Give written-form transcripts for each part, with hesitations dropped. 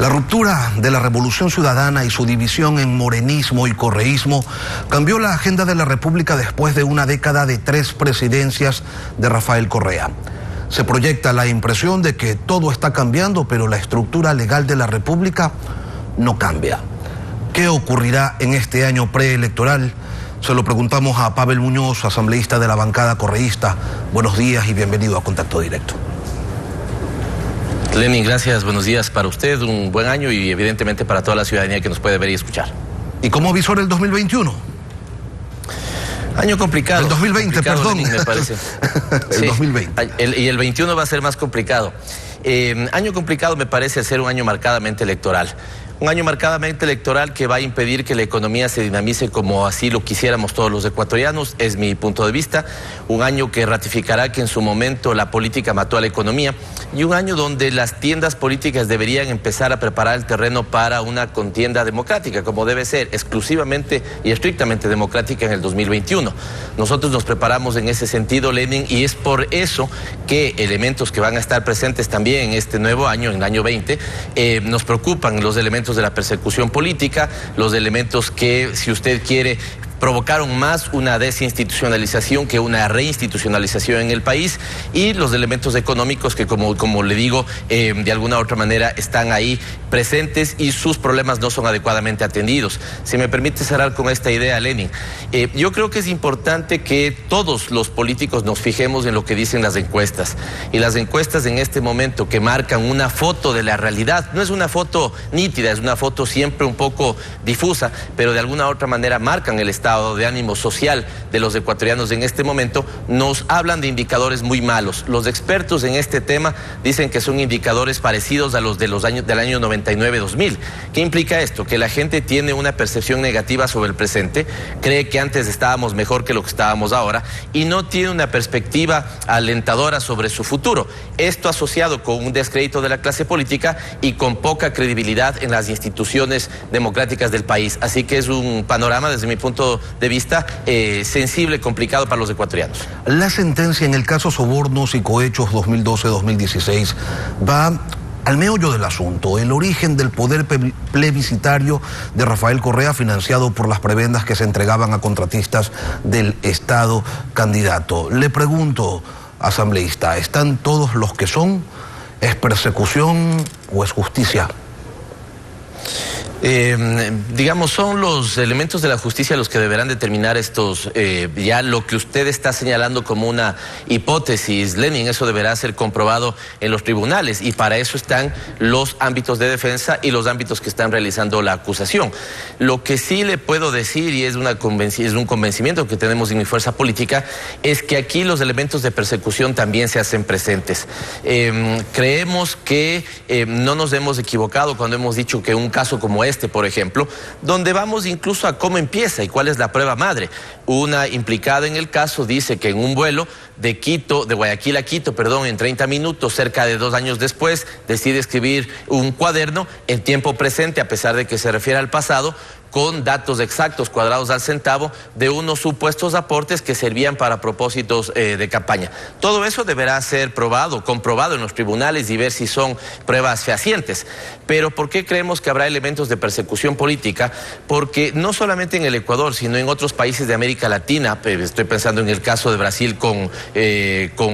La ruptura de la Revolución Ciudadana y su división en morenismo y correísmo cambió la agenda de la República después de una década de 3 presidencias de Rafael Correa. Se proyecta la impresión de que todo está cambiando, pero la estructura legal de la República no cambia. ¿Qué ocurrirá en este año preelectoral? Se lo preguntamos a Pavel Muñoz, asambleísta de la bancada correísta. Buenos días y bienvenido a Contacto Directo. Lenin, gracias, buenos días para usted, un buen año y evidentemente para toda la ciudadanía que nos puede ver y escuchar. ¿Y cómo visora el 2021? Año complicado. El 2020, perdón. Lenin, me parece. El 2020. Y el 21 va a ser más complicado. Año complicado me parece ser un año marcadamente electoral. Un año marcadamente electoral que va a impedir que la economía se dinamice como así lo quisiéramos todos los ecuatorianos, es mi punto de vista. Un año que ratificará que en su momento la política mató a la economía y un año donde las tiendas políticas deberían empezar a preparar el terreno para una contienda democrática, como debe ser, exclusivamente y estrictamente democrática en el 2021. Nosotros nos preparamos en ese sentido, Lenin, y es por eso que elementos que van a estar presentes también en este nuevo año, en el año 20, nos preocupan los elementos de la persecución política, los elementos que, si usted quiere, provocaron más una desinstitucionalización que una reinstitucionalización en el país, y los elementos económicos que, como le digo, de alguna u otra manera están ahí presentes y sus problemas no son adecuadamente atendidos. Si me permite cerrar con esta idea, Lenin, yo creo que es importante que todos los políticos nos fijemos en lo que dicen las encuestas. Y las encuestas en este momento que marcan una foto de la realidad, no es una foto nítida, es una foto siempre un poco difusa, pero de alguna u otra manera marcan el estado de ánimo social de los ecuatorianos en este momento, nos hablan de indicadores muy malos. Los expertos en este tema dicen que son indicadores parecidos a los del año 99-2000. ¿Qué implica esto? Que la gente tiene una percepción negativa sobre el presente, cree que antes estábamos mejor que lo que estábamos ahora y no tiene una perspectiva alentadora sobre su futuro. Esto asociado con un descrédito de la clase política y con poca credibilidad en las instituciones democráticas del país. Así que es un panorama, desde mi punto de vista, sensible, complicado para los ecuatorianos. La sentencia en el caso Sobornos y Cohechos 2012-2016 va al meollo del asunto, el origen del poder plebiscitario de Rafael Correa, financiado por las prebendas que se entregaban a contratistas del Estado candidato. Le pregunto, asambleísta, ¿están todos los que son? ¿Es persecución o es justicia? Digamos, son los elementos de la justicia los que deberán determinar estos, ya lo que usted está señalando como una hipótesis, Lenin, eso deberá ser comprobado en los tribunales y para eso están los ámbitos de defensa y los ámbitos que están realizando la acusación. Lo que sí le puedo decir, y es un convencimiento que tenemos en mi fuerza política, es que aquí los elementos de persecución también se hacen presentes. Creemos que no nos hemos equivocado cuando hemos dicho que un caso como este, por ejemplo, donde vamos incluso a cómo empieza y cuál es la prueba madre. Una implicada en el caso dice que en un vuelo de Guayaquil a Quito, en 30 minutos, cerca de 2 años después, decide escribir un cuaderno en tiempo presente, a pesar de que se refiere al pasado, con datos exactos, cuadrados al centavo, de unos supuestos aportes que servían para propósitos de campaña. Todo eso deberá ser comprobado en los tribunales y ver si son pruebas fehacientes. Pero ¿por qué creemos que habrá elementos de persecución política? Porque no solamente en el Ecuador, sino en otros países de América Latina, estoy pensando en el caso de Brasil con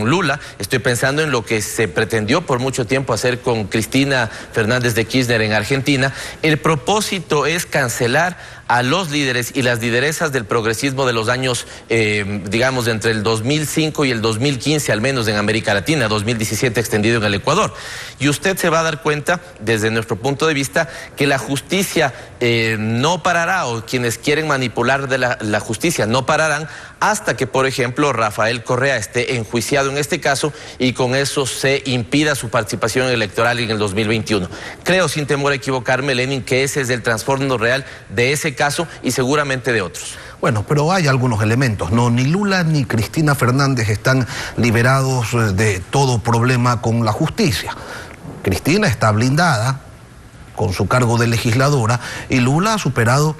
Lula, estoy pensando en lo que se pretendió por mucho tiempo hacer con Cristina Fernández de Kirchner en Argentina. El propósito es cancelar a los líderes y las lideresas del progresismo de los años, digamos, entre el 2005 y el 2015, al menos en América Latina, 2017 extendido en el Ecuador. Y usted se va a dar cuenta, desde nuestro punto de vista, que la justicia no parará, o quienes quieren manipular de la justicia no pararán, hasta que, por ejemplo, Rafael Correa esté enjuiciado en este caso y con eso se impida su participación electoral en el 2021. Creo, sin temor a equivocarme, Lenin, que ese es el trasfondo real de ese caso y seguramente de otros. Bueno, pero hay algunos elementos, ¿no? Ni Lula ni Cristina Fernández están liberados de todo problema con la justicia. Cristina está blindada con su cargo de legisladora y Lula ha superado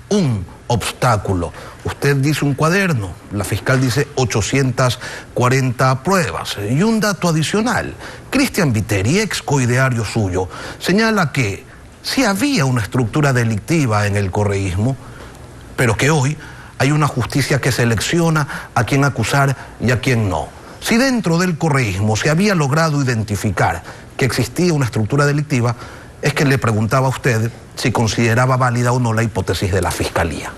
un obstáculo. Usted dice un cuaderno, la fiscal dice 840 pruebas. Y un dato adicional, Cristian Viteri, ex coideario suyo, señala que sí había una estructura delictiva en el correísmo, pero que hoy hay una justicia que selecciona a quién acusar y a quién no. Si dentro del correísmo se había logrado identificar que existía una estructura delictiva, es que le preguntaba a usted si consideraba válida o no la hipótesis de la Fiscalía.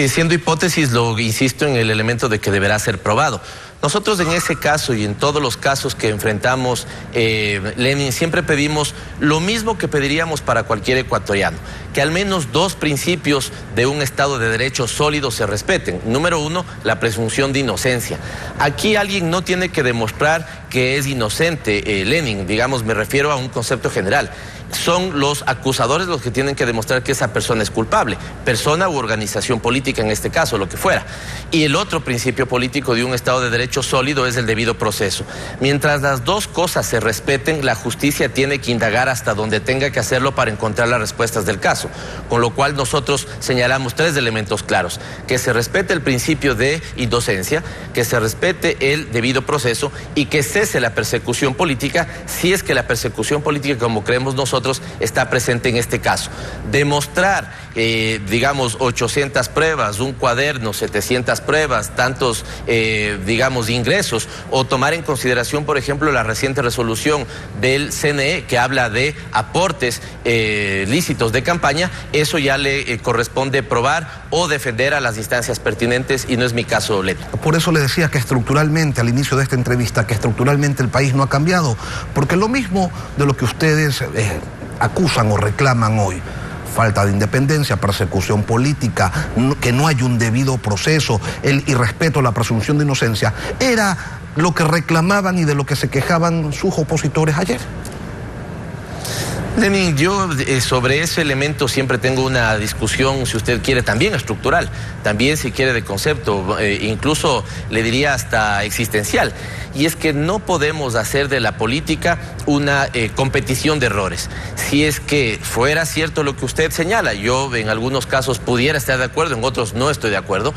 Siendo hipótesis, lo insisto en el elemento de que deberá ser probado. Nosotros en ese caso y en todos los casos que enfrentamos, Lenin, siempre pedimos lo mismo que pediríamos para cualquier ecuatoriano, que al menos dos principios de un Estado de Derecho sólido se respeten. Número uno, la presunción de inocencia. Aquí alguien no tiene que demostrar que es inocente, Lenin, digamos, me refiero a un concepto general. Son los acusadores los que tienen que demostrar que esa persona es culpable, persona u organización política en este caso, lo que fuera. Y el otro principio político de un Estado de Derecho sólido es el debido proceso. Mientras las dos cosas se respeten, la justicia tiene que indagar hasta donde tenga que hacerlo para encontrar las respuestas del caso. Con lo cual nosotros señalamos tres elementos claros: que se respete el principio de inocencia, que se respete el debido proceso y que cese la persecución política, si es que la persecución política, como creemos nosotros, está presente en este caso. Demostrar, digamos, 800 pruebas, un cuaderno, 700 pruebas, tantos, digamos, ingresos, o tomar en consideración, por ejemplo, la reciente resolución del CNE que habla de aportes lícitos de campaña, eso ya le corresponde probar o defender a las instancias pertinentes y no es mi caso, Lenin. Por eso le decía que estructuralmente, al inicio de esta entrevista, que estructuralmente el país no ha cambiado, porque lo mismo de lo que ustedes acusan o reclaman hoy, falta de independencia, persecución política, que no hay un debido proceso, el irrespeto a la presunción de inocencia, era lo que reclamaban y de lo que se quejaban sus opositores ayer. Lenin, yo sobre ese elemento siempre tengo una discusión, si usted quiere, también estructural, también si quiere de concepto, incluso le diría hasta existencial. Y es que no podemos hacer de la política una competición de errores. Si es que fuera cierto lo que usted señala, yo en algunos casos pudiera estar de acuerdo, en otros no estoy de acuerdo,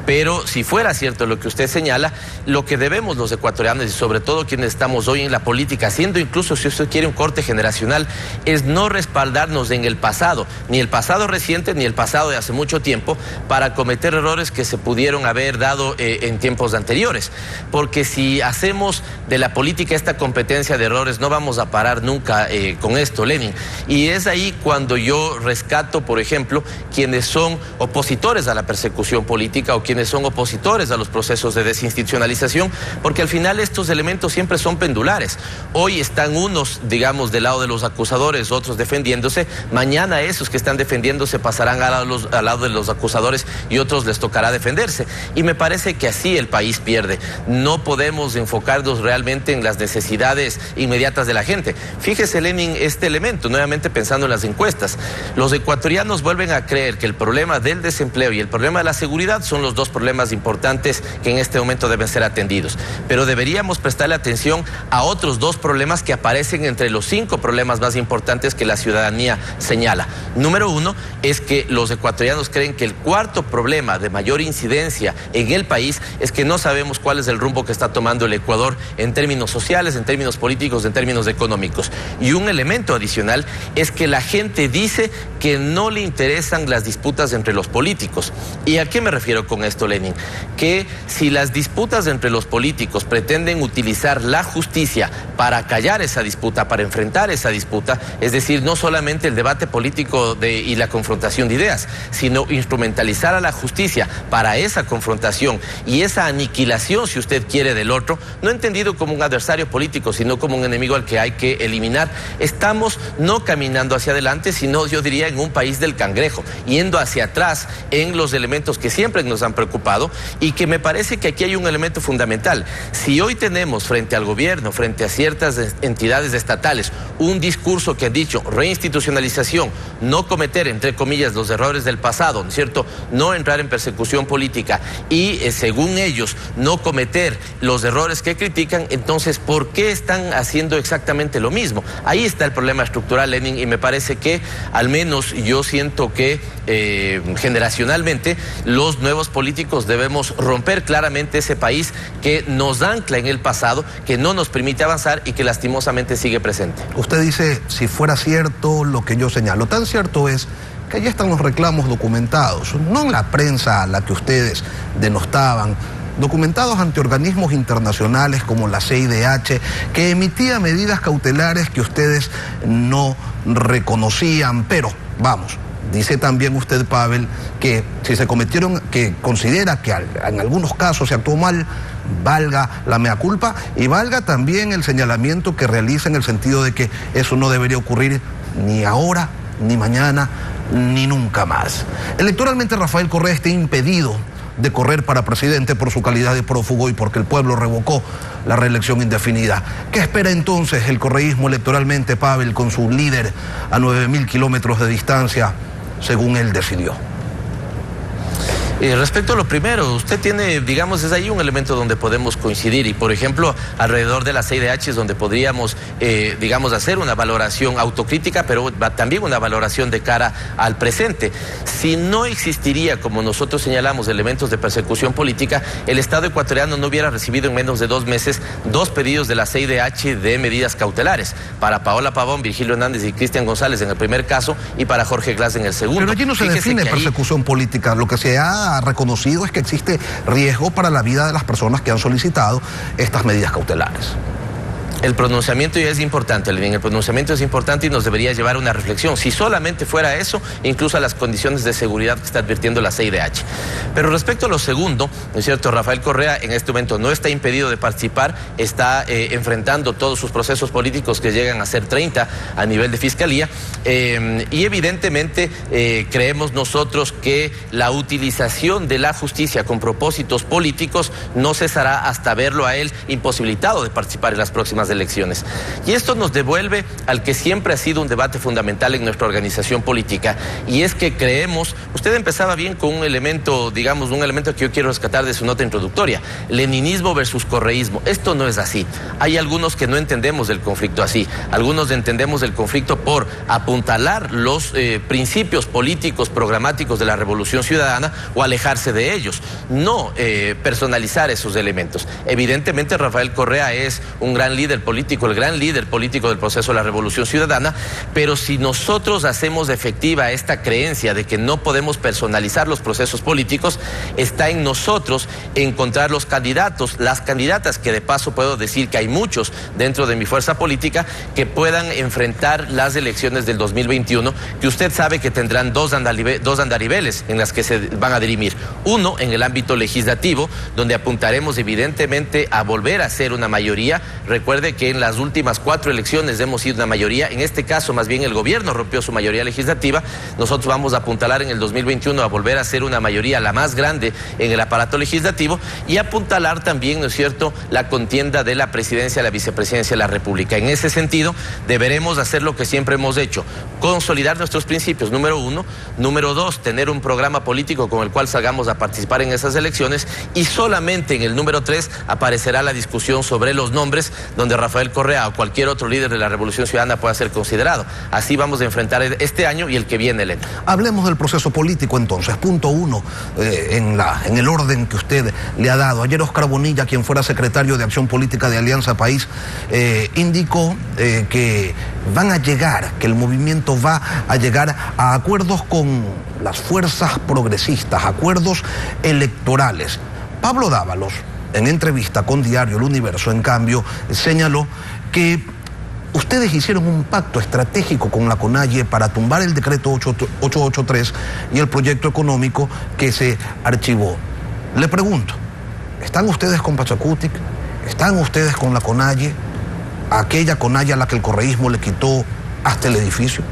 pero si fuera cierto lo que usted señala, lo que debemos los ecuatorianos y sobre todo quienes estamos hoy en la política, haciendo incluso, si usted quiere, un corte generacional, es no respaldarnos en el pasado, ni el pasado reciente ni el pasado de hace mucho tiempo, para cometer errores que se pudieron haber dado en tiempos anteriores. Porque si hacemos de la política esta competencia de errores, no vamos a parar nunca con esto, Lenin. Y es ahí cuando yo rescato, por ejemplo, quienes son opositores a la persecución política o quienes son opositores a los procesos de desinstitucionalización, porque al final estos elementos siempre son pendulares. Hoy están unos, digamos, del lado de los acusadores, otros defendiéndose. Mañana esos que están defendiéndose pasarán al lado de los acusadores y otros les tocará defenderse. Y me parece que así el país pierde. No podemos enfocarnos realmente en las necesidades inmediatas de la gente. Fíjese, Lenin, este elemento, nuevamente pensando en las encuestas. Los ecuatorianos vuelven a creer que el problema del desempleo y el problema de la seguridad son los dos problemas importantes que en este momento deben ser atendidos. Pero deberíamos prestarle atención a otros dos problemas que aparecen entre los 5 problemas más importantes que la ciudadanía señala. Número uno es que los ecuatorianos creen que el cuarto problema de mayor incidencia en el país es que no sabemos cuál es el rumbo que está tomando el Ecuador en términos sociales, en términos políticos, en términos económicos. Y un elemento adicional es que la gente dice que no le interesan las disputas entre los políticos. ¿Y a qué me refiero con esto, Lenin? Que si las disputas entre los políticos pretenden utilizar la justicia para callar esa disputa, para enfrentar esa disputa, es decir, no solamente el debate político y la confrontación de ideas, sino instrumentalizar a la justicia para esa confrontación y esa aniquilación, si usted quiere, del otro, no entendido como un adversario político, sino como un enemigo al que hay que eliminar. Estamos no caminando hacia adelante, sino, yo diría, en un país del cangrejo, yendo hacia atrás en los elementos que siempre nos han preocupado y que me parece que aquí hay un elemento fundamental. Si hoy tenemos frente al gobierno, frente a ciertas entidades estatales, un discurso que ha dicho reinstitucionalización, no cometer, entre comillas, los errores del pasado, ¿no es cierto?, no entrar en persecución política y, según ellos, no cometer los errores que critican, entonces, ¿por qué están haciendo exactamente lo mismo? Ahí está el problema estructural, Lenin, y me parece que, al menos yo siento que generacionalmente, los nuevos políticos debemos romper claramente ese país que nos ancla en el pasado, que no nos permite avanzar y que lastimosamente sigue presente. Usted Usted dice, si fuera cierto lo que yo señalo, tan cierto es que allí están los reclamos documentados, no en la prensa a la que ustedes denostaban, documentados ante organismos internacionales como la CIDH, que emitía medidas cautelares que ustedes no reconocían, pero vamos. Dice también usted, Pavel, que si se cometieron, que considera que en algunos casos se actuó mal, valga la mea culpa y valga también el señalamiento que realiza en el sentido de que eso no debería ocurrir ni ahora, ni mañana, ni nunca más. Electoralmente Rafael Correa está impedido de correr para presidente por su calidad de prófugo y porque el pueblo revocó la reelección indefinida. ¿Qué espera entonces el correísmo electoralmente, Pavel, con su líder a 9.000 kilómetros de distancia, según él decidió? Respecto a lo primero, usted tiene, digamos, es ahí un elemento donde podemos coincidir y, por ejemplo, alrededor de la CIDH es donde podríamos, digamos, hacer una valoración autocrítica, pero también una valoración de cara al presente. Si no existiría, como nosotros señalamos, elementos de persecución política, el Estado ecuatoriano no hubiera recibido en menos de 2 meses 2 pedidos de la CIDH de medidas cautelares, para Paola Pavón, Virgilio Hernández y Cristian González en el primer caso y para Jorge Glass en el segundo. Pero allí no se define persecución política, lo que se ha reconocido es que existe riesgo para la vida de las personas que han solicitado estas medidas cautelares. El pronunciamiento ya es importante, Lenín, el pronunciamiento es importante y nos debería llevar a una reflexión. Si solamente fuera eso, incluso a las condiciones de seguridad que está advirtiendo la CIDH. Pero respecto a lo segundo, ¿no es cierto? Rafael Correa en este momento no está impedido de participar, está enfrentando todos sus procesos políticos que llegan a ser 30 a nivel de fiscalía y evidentemente creemos nosotros que la utilización de la justicia con propósitos políticos no cesará hasta verlo a él imposibilitado de participar en las próximas elecciones. Y esto nos devuelve al que siempre ha sido un debate fundamental en nuestra organización política, y es que creemos, usted empezaba bien con un elemento, digamos, un elemento que yo quiero rescatar de su nota introductoria, leninismo versus correísmo. Esto no es así. Hay algunos que no entendemos el conflicto así, algunos entendemos el conflicto por apuntalar los principios políticos programáticos de la Revolución Ciudadana o alejarse de ellos, no personalizar esos elementos. Evidentemente Rafael Correa es un gran líder político, el gran líder político del proceso de la Revolución Ciudadana, pero si nosotros hacemos efectiva esta creencia de que no podemos personalizar los procesos políticos, está en nosotros encontrar los candidatos, las candidatas, que de paso puedo decir que hay muchos dentro de mi fuerza política que puedan enfrentar las elecciones del 2021, que usted sabe que tendrán dos andariveles en las que se van a dirimir. Uno en el ámbito legislativo, donde apuntaremos evidentemente a volver a ser una mayoría. Recuerde que en las últimas 4 elecciones hemos sido una mayoría, en este caso más bien el gobierno rompió su mayoría legislativa. Nosotros vamos a apuntalar en el 2021 a volver a ser una mayoría, la más grande en el aparato legislativo, y apuntalar también, ¿no es cierto?, la contienda de la presidencia, la vicepresidencia de la República. En ese sentido, deberemos hacer lo que siempre hemos hecho, consolidar nuestros principios, número 1, número 2, tener un programa político con el cual salgamos a participar en esas elecciones, y solamente en el número 3 aparecerá la discusión sobre los nombres, donde Rafael Correa o cualquier otro líder de la Revolución Ciudadana pueda ser considerado. Así vamos a enfrentar este año y el que viene, Elena. Hablemos del proceso político entonces. Punto 1, en el orden que usted le ha dado. Ayer Oscar Bonilla, quien fuera secretario de Acción Política de Alianza País, indicó que van a llegar, que el movimiento va a llegar a acuerdos con las fuerzas progresistas, acuerdos electorales. Pablo Dávalos, en entrevista con Diario El Universo, en cambio, señaló que ustedes hicieron un pacto estratégico con la CONAIE para tumbar el decreto 883 y el proyecto económico que se archivó. Le pregunto, ¿están ustedes con Pachacutic? ¿Están ustedes con la CONAIE? Aquella CONAIE a la que el correísmo le quitó hasta el edificio.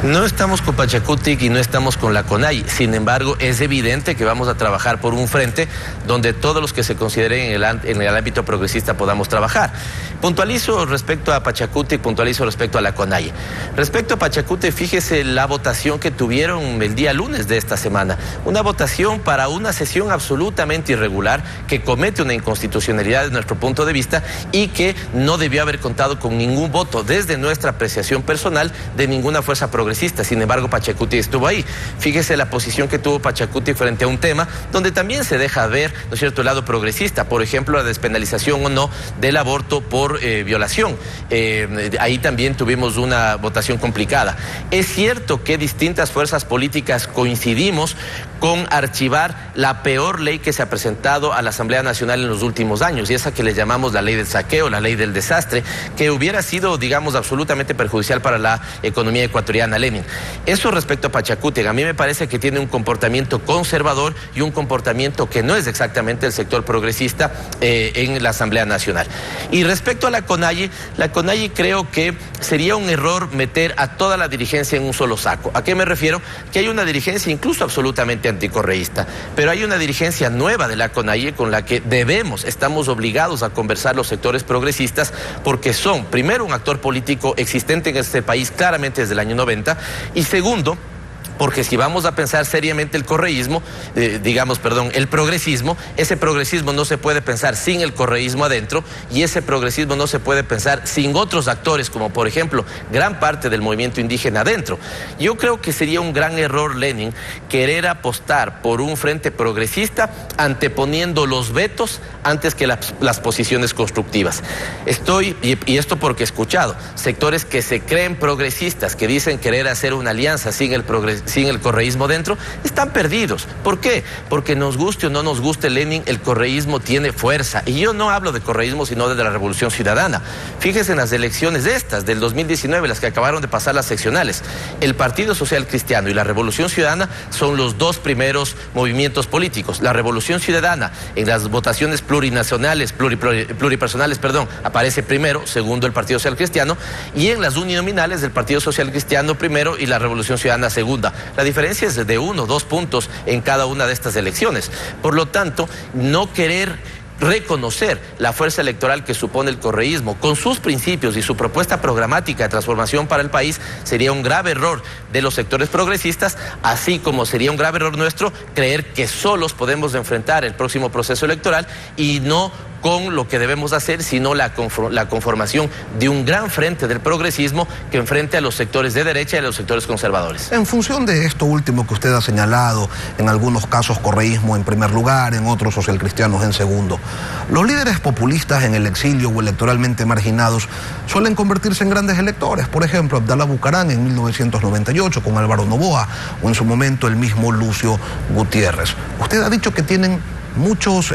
No estamos con Pachacutic y no estamos con la CONAIE. Sin embargo, es evidente que vamos a trabajar por un frente donde todos los que se consideren en el ámbito progresista podamos trabajar. Puntualizo respecto a Pachacutic, puntualizo respecto a la CONAIE. Respecto a Pachacutic, fíjese la votación que tuvieron el día lunes de esta semana. Una votación para una sesión absolutamente irregular que comete una inconstitucionalidad desde nuestro punto de vista y que no debió haber contado con ningún voto desde nuestra apreciación personal de ninguna fuerza progresista progresistas. Sin embargo, Pachacuti estuvo ahí. Fíjese la posición que tuvo Pachacuti frente a un tema donde también se deja ver, ¿no es cierto?, el lado progresista. Por ejemplo, la despenalización o no del aborto por violación. Ahí también tuvimos una votación complicada. Es cierto que distintas fuerzas políticas coincidimos con archivar la peor ley que se ha presentado a la Asamblea Nacional en los últimos años, y esa que le llamamos la ley del saqueo, la ley del desastre, que hubiera sido, digamos, absolutamente perjudicial para la economía ecuatoriana, Lenin. Eso respecto a Pachacuti, a mí me parece que tiene un comportamiento conservador y un comportamiento que no es exactamente el sector progresista en la Asamblea Nacional. Y respecto a la CONAIE creo que sería un error meter a toda la dirigencia en un solo saco. ¿A qué me refiero? Que hay una dirigencia incluso absolutamente anticorreísta, pero hay una dirigencia nueva de la CONAIE con la que estamos obligados a conversar los sectores progresistas, porque son, primero, un actor político existente en este país claramente desde el año 90, y segundo, porque si vamos a pensar seriamente el correísmo, el progresismo, ese progresismo no se puede pensar sin el correísmo adentro, y ese progresismo no se puede pensar sin otros actores, como por ejemplo gran parte del movimiento indígena adentro. Yo creo que sería un gran error, Lenin, querer apostar por un frente progresista anteponiendo los vetos antes que las posiciones constructivas. Y esto porque he escuchado sectores que se creen progresistas, que dicen querer hacer una alianza sin el correísmo dentro, están perdidos. ¿Por qué? Porque nos guste o no nos guste, Lenin, el correísmo tiene fuerza. Y yo no hablo de correísmo, sino de la Revolución Ciudadana. Fíjese en las elecciones del 2019, las que acabaron de pasar las seccionales. El Partido Social Cristiano y la Revolución Ciudadana son los dos primeros movimientos políticos. La Revolución Ciudadana, en las votaciones plurinacionales, pluripersonales, aparece primero, segundo el Partido Social Cristiano, y en las uninominales del Partido Social Cristiano primero y la Revolución Ciudadana segunda. La diferencia es de 1 o 2 puntos en cada una de estas elecciones. Por lo tanto, no querer reconocer la fuerza electoral que supone el correísmo con sus principios y su propuesta programática de transformación para el país sería un grave error de los sectores progresistas, así como sería un grave error nuestro creer que solos podemos enfrentar el próximo proceso electoral y no con lo que debemos hacer, sino la conformación de un gran frente del progresismo que enfrente a los sectores de derecha y a los sectores conservadores. En función de esto último que usted ha señalado, en algunos casos correísmo en primer lugar, en otros socialcristianos en segundo, los líderes populistas en el exilio o electoralmente marginados suelen convertirse en grandes electores. Por ejemplo, Abdalá Bucaram en 1998 con Álvaro Noboa, o en su momento el mismo Lucio Gutiérrez. Usted ha dicho que tienen muchos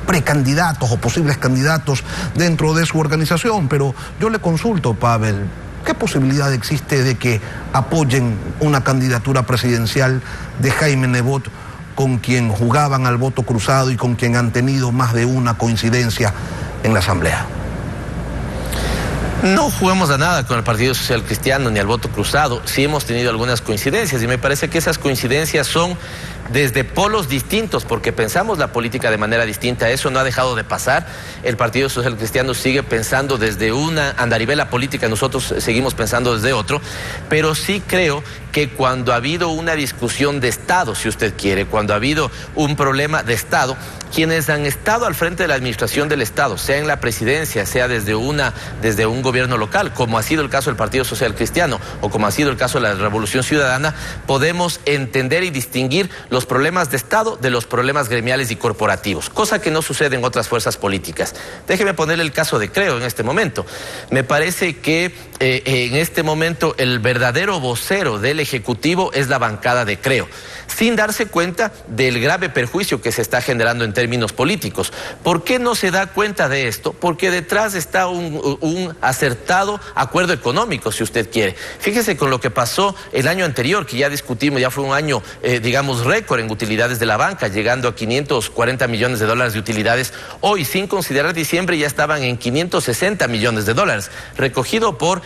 precandidatos o posibles candidatos dentro de su organización, pero yo le consulto, Pavel, ¿qué posibilidad existe de que apoyen una candidatura presidencial de Jaime Nebot, con quien jugaban al voto cruzado y con quien han tenido más de una coincidencia en la Asamblea? No jugamos a nada con el Partido Social Cristiano ni al voto cruzado. Sí hemos tenido algunas coincidencias, y me parece que esas coincidencias son desde polos distintos, porque pensamos la política de manera distinta. Eso no ha dejado de pasar. El Partido Social Cristiano sigue pensando desde una andaribela política, nosotros seguimos pensando desde otro, pero sí creo que cuando ha habido una discusión de Estado, si usted quiere, cuando ha habido un problema de Estado, quienes han estado al frente de la administración del Estado, sea en la presidencia, sea desde un gobierno local, como ha sido el caso del Partido Social Cristiano o como ha sido el caso de la Revolución Ciudadana, podemos entender y distinguir los problemas de Estado de los problemas gremiales y corporativos, cosa que no sucede en otras fuerzas políticas. Déjeme ponerle el caso de Creo en este momento. Me parece que en este momento el verdadero vocero del Ejecutivo es la bancada de Creo, sin darse cuenta del grave perjuicio que se está generando en términos políticos. ¿Por qué no se da cuenta de esto? Porque detrás está un acertado acuerdo económico, si usted quiere. Fíjese con lo que pasó el año anterior, que ya discutimos, ya fue un año, récord en utilidades de la banca, llegando a 540 millones de dólares de utilidades. Hoy, sin considerar diciembre, ya estaban en 560 millones de dólares, recogido por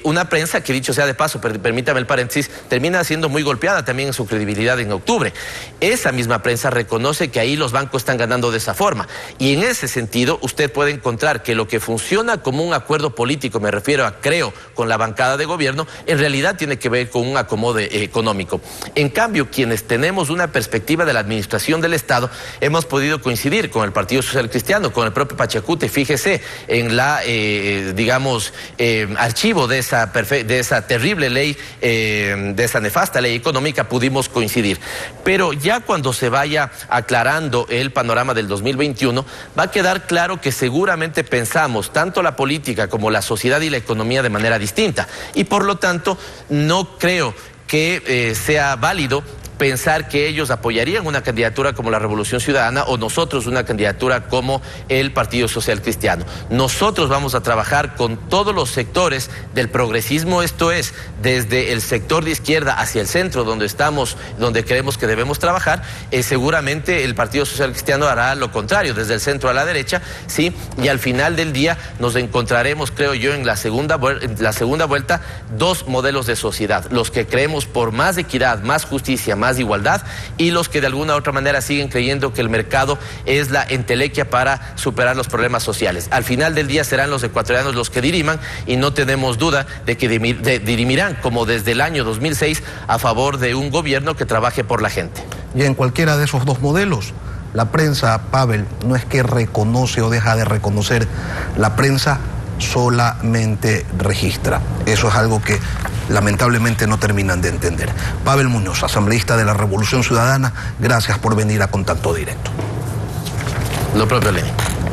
una prensa que, dicho sea de paso, permítame el paréntesis, termina siendo muy golpeada también en su credibilidad en octubre. Esa misma prensa reconoce que ahí los bancos están ganando de esa forma, y en ese sentido usted puede encontrar que lo que funciona como un acuerdo político político, me refiero a creo con la bancada de gobierno, en realidad tiene que ver con un acomode económico. En cambio, quienes tenemos una perspectiva de la administración del Estado, hemos podido coincidir con el Partido Social Cristiano, con el propio Pachacute. Fíjese en la, archivo de esa terrible ley, de esa nefasta ley económica, pudimos coincidir. Pero ya cuando se vaya aclarando el panorama del 2021, va a quedar claro que seguramente pensamos tanto la política como la sociedad y la economía de manera distinta. Y por lo tanto, no creo que sea válido pensar que ellos apoyarían una candidatura como la Revolución Ciudadana o nosotros una candidatura como el Partido Social Cristiano. Nosotros vamos a trabajar con todos los sectores del progresismo, esto es, desde el sector de izquierda hacia el centro, donde creemos que debemos trabajar. Seguramente el Partido Social Cristiano hará lo contrario, desde el centro a la derecha, sí, y al final del día nos encontraremos, creo yo, en la segunda vuelta, dos modelos de sociedad: los que creemos por más equidad, más justicia, más igualdad, y los que de alguna u otra manera siguen creyendo que el mercado es la entelequia para superar los problemas sociales. Al final del día serán los ecuatorianos los que diriman, y no tenemos duda de que dirimirán como desde el año 2006 a favor de un gobierno que trabaje por la gente. Y en cualquiera de esos dos modelos, la prensa, Pavel, no es que reconoce o deja de reconocer, la prensa solamente registra. Eso es algo que lamentablemente no terminan de entender. Pavel Muñoz, asambleísta de la Revolución Ciudadana, gracias por venir a Contacto Directo. Lo propio, Lenin.